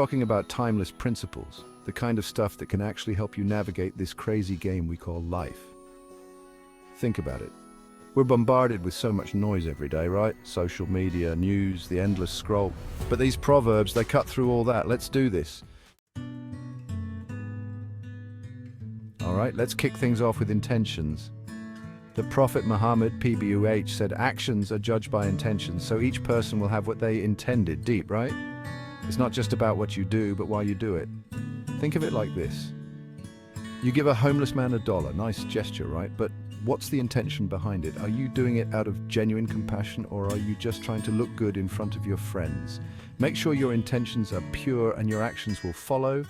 Talking about timeless principles, the kind of stuff that can actually help you navigate this crazy game we call life. Think about it. We're bombarded with so much noise every day, right? Social media, news, the endless scroll. But these proverbs, they cut through all that. Let's do this. All right, let's kick things off with intentions. The Prophet Muhammad, PBUH, said actions are judged by intentions, so each person will have what they intended. Deep, right? It's not just about what you do, but why you do it. Think of it like this. You give a homeless man $1. Nice gesture, right? But what's the intention behind it? Are you doing it out of genuine compassion, or are you just trying to look good in front of your friends? Make sure your intentions are pure and your actions will follow.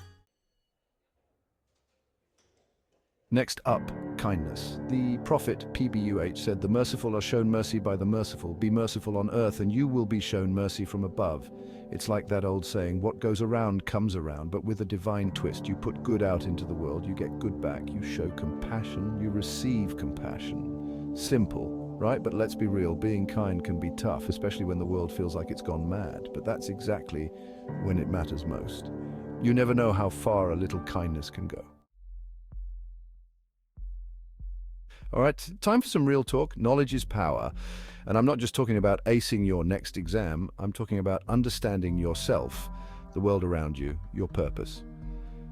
Next up, kindness. The Prophet, PBUH, said, "The merciful are shown mercy by the merciful. Be merciful on earth and you will be shown mercy from above." It's like that old saying, what goes around comes around, but with a divine twist. You put good out into the world, you get good back. You show compassion, you receive compassion. Simple, right? But let's be real, being kind can be tough, especially when the world feels like it's gone mad. But that's exactly when it matters most. You never know how far a little kindness can go. All right, time for some real talk. Knowledge is power. And I'm not just talking about acing your next exam, I'm talking about understanding yourself, the world around you, your purpose.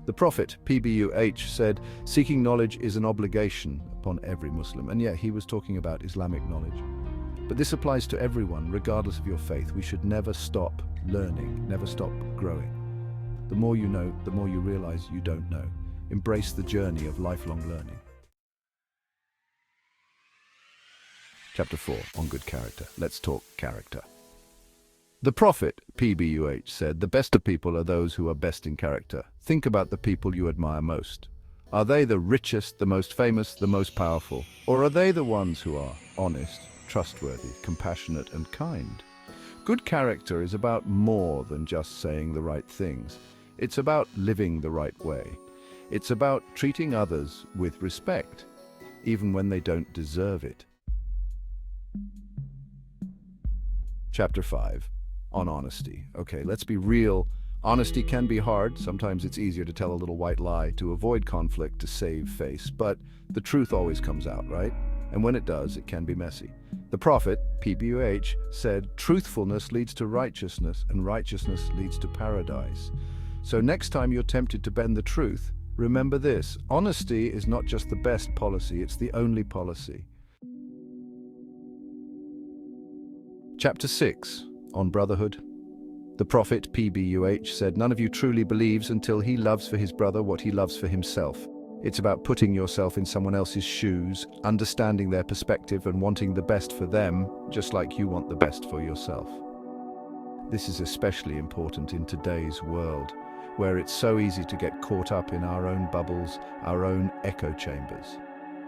The Prophet, PBUH, said, "Seeking knowledge is an obligation upon every Muslim." And yeah, he was talking about Islamic knowledge. But this applies to everyone, regardless of your faith. We should never stop learning, never stop growing. The more you know, the more you realize you don't know. Embrace the journey of lifelong learning. Chapter 4, on good character. Let's talk character. The Prophet, PBUH, said, "The best of people are those who are best in character." Think about the people you admire most. Are they the richest, the most famous, the most powerful? Or are they the ones who are honest, trustworthy, compassionate, and kind? Good character is about more than just saying the right things. It's about living the right way. It's about treating others with respect, even when they don't deserve it. Chapter 5, on honesty. Okay, let's be real. Honesty can be hard. Sometimes it's easier to tell a little white lie to avoid conflict, to save face. But the truth always comes out, right? And when it does, it can be messy. The Prophet, PBUH, said, "Truthfulness leads to righteousness, and righteousness leads to paradise." So next time you're tempted to bend the truth, remember this. Honesty is not just the best policy, it's the only policy. Chapter 6, on brotherhood. The Prophet, PBUH, said, "None of you truly believes until he loves for his brother what he loves for himself." It's about putting yourself in someone else's shoes, understanding their perspective and wanting the best for them, just like you want the best for yourself. This is especially important in today's world, where it's so easy to get caught up in our own bubbles, our own echo chambers.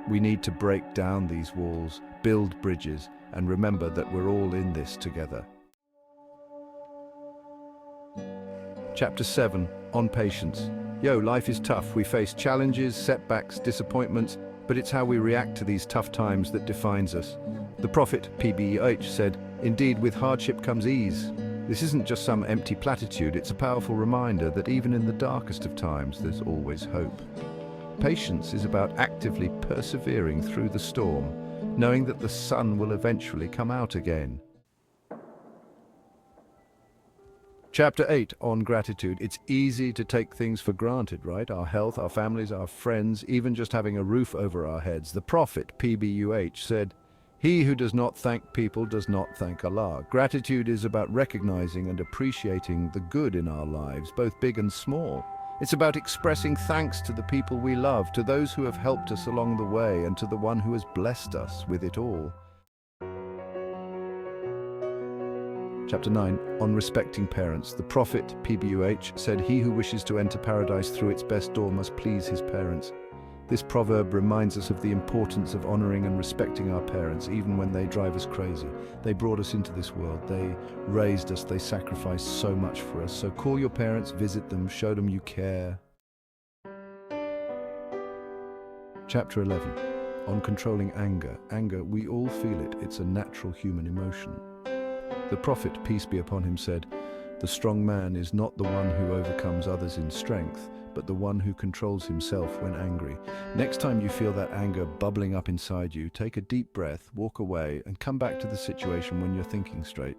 We need to break down these walls, build bridges, and remember that we're all in this together. Chapter 7, on patience. Life is tough. We face challenges, setbacks, disappointments, but it's how we react to these tough times that defines us. The Prophet, PBUH, said, "Indeed, with hardship comes ease." This isn't just some empty platitude, it's a powerful reminder that even in the darkest of times, there's always hope. Patience is about actively persevering through the storm, knowing that the sun will eventually come out again. Chapter 8, on gratitude. It's easy to take things for granted, right? Our health, our families, our friends, even just having a roof over our heads. The Prophet, PBUH, said, "He who does not thank people does not thank Allah." Gratitude is about recognizing and appreciating the good in our lives, both big and small. It's about expressing thanks to the people we love, to those who have helped us along the way, and to the one who has blessed us with it all. Chapter 9, on respecting parents. The Prophet, PBUH, said, "He who wishes to enter paradise through its best door must please his parents." This proverb reminds us of the importance of honoring and respecting our parents, even when they drive us crazy. They brought us into this world. They raised us. They sacrificed so much for us. So call your parents, visit them, show them you care. Chapter 11, on controlling anger. Anger, we all feel it. It's a natural human emotion. The Prophet, peace be upon him, said, The strong man is not the one who overcomes others in strength, but the one who controls himself when angry. Next time you feel that anger bubbling up inside you, take a deep breath, walk away, and come back to the situation when you're thinking straight.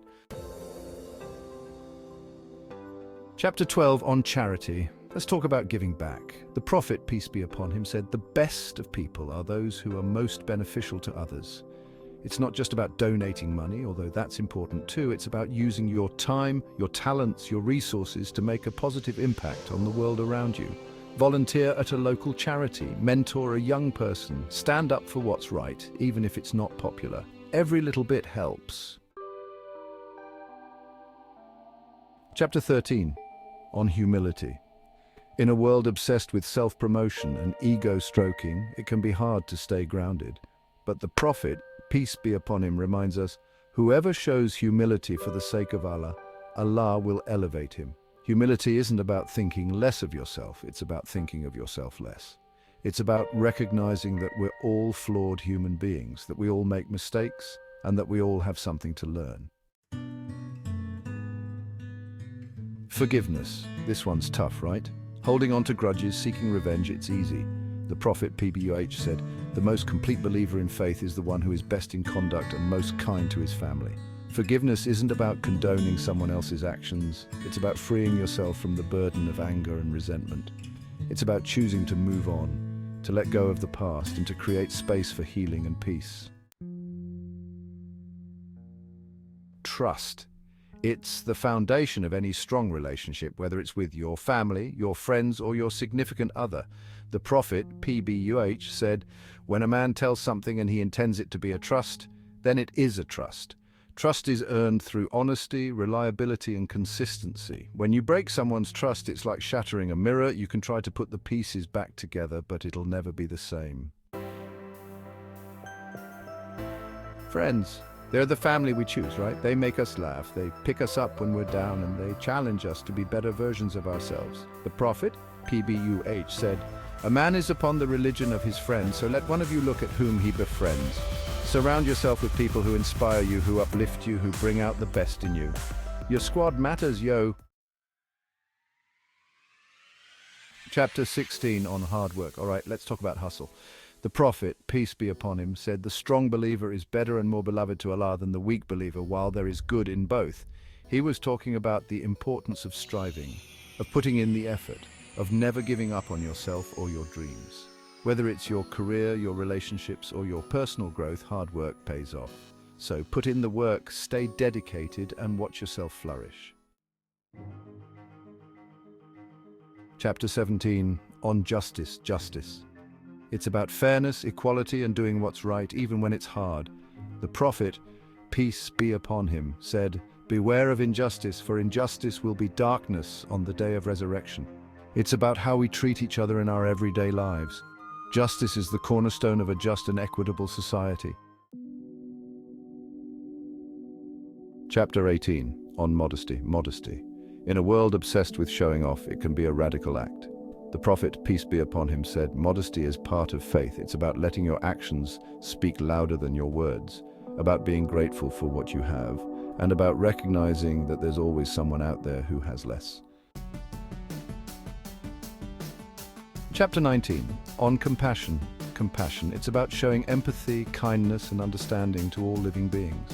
Chapter 12 on charity. Let's talk about giving back. The prophet, peace be upon him, said, "The best of people are those who are most beneficial to others." It's not just about donating money, although that's important too. It's about using your time, your talents, your resources to make a positive impact on the world around you. Volunteer at a local charity, mentor a young person, stand up for what's right, even if it's not popular. Every little bit helps. Chapter 13, on humility. In a world obsessed with self-promotion and ego-stroking, it can be hard to stay grounded. But the prophet, peace be upon him, reminds us, whoever shows humility for the sake of Allah, Allah will elevate him. Humility isn't about thinking less of yourself, it's about thinking of yourself less. It's about recognizing that we're all flawed human beings, that we all make mistakes, and that we all have something to learn. Forgiveness. This one's tough, right? Holding on to grudges, seeking revenge, it's easy. The prophet PBUH said, "The most complete believer in faith is the one who is best in conduct and most kind to his family." Forgiveness isn't about condoning someone else's actions. It's about freeing yourself from the burden of anger and resentment. It's about choosing to move on, to let go of the past, and to create space for healing and peace. Trust. It's the foundation of any strong relationship, whether it's with your family, your friends, or your significant other. The prophet, PBUH, said, "When a man tells something and he intends it to be a trust, then it is a trust. Trust is earned through honesty, reliability, and consistency. When you break someone's trust, it's like shattering a mirror. You can try to put the pieces back together, but it'll never be the same." Friends. They're the family we choose, right? They make us laugh, they pick us up when we're down, and they challenge us to be better versions of ourselves. The prophet, PBUH, said, "A man is upon the religion of his friends, so let one of you look at whom he befriends. Surround yourself with people who inspire you, who uplift you, who bring out the best in you. Your squad matters, yo." Chapter 16 on hard work. All right, let's talk about hustle. The prophet, peace be upon him, said, "The strong believer is better and more beloved to Allah than the weak believer, while there is good in both." He was talking about the importance of striving, of putting in the effort, of never giving up on yourself or your dreams. Whether it's your career, your relationships, or your personal growth, hard work pays off. So put in the work, stay dedicated, and watch yourself flourish. Chapter 17, on justice. It's about fairness, equality, and doing what's right, even when it's hard. The prophet, peace be upon him, said, "Beware of injustice, for injustice will be darkness on the day of resurrection." It's about how we treat each other in our everyday lives. Justice is the cornerstone of a just and equitable society. Chapter 18, on modesty. In a world obsessed with showing off, it can be a radical act. The prophet, peace be upon him, said, "Modesty is part of faith. It's about letting your actions speak louder than your words, about being grateful for what you have, and about recognizing that there's always someone out there who has less." Chapter 19, on compassion. It's about showing empathy, kindness, and understanding to all living beings.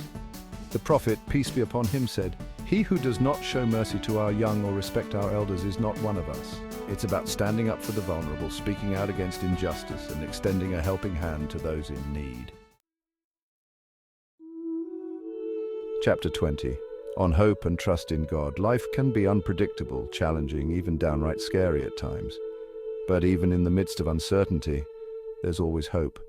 The prophet, peace be upon him, said, "He who does not show mercy to our young or respect our elders is not one of us." It's about standing up for the vulnerable, speaking out against injustice, and extending a helping hand to those in need. Chapter 20, on hope and trust in God. Life can be unpredictable, challenging, even downright scary at times. But even in the midst of uncertainty, there's always hope.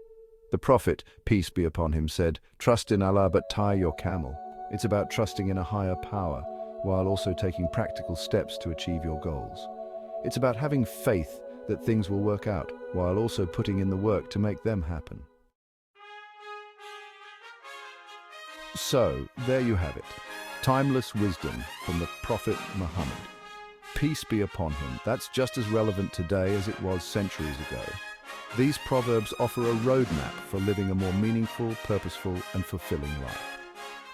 The prophet, peace be upon him, said, "Trust in Allah but tie your camel." It's about trusting in a higher power, while also taking practical steps to achieve your goals. It's about having faith that things will work out, while also putting in the work to make them happen. So, there you have it. Timeless wisdom from the Prophet Muhammad. Peace be upon him. That's just as relevant today as it was centuries ago. These proverbs offer a roadmap for living a more meaningful, purposeful, and fulfilling life.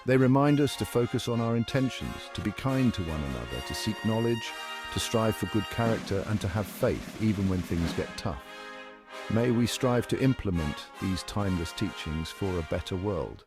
They remind us to focus on our intentions, to be kind to one another, to seek knowledge, to strive for good character, and to have faith even when things get tough. May we strive to implement these timeless teachings for a better world.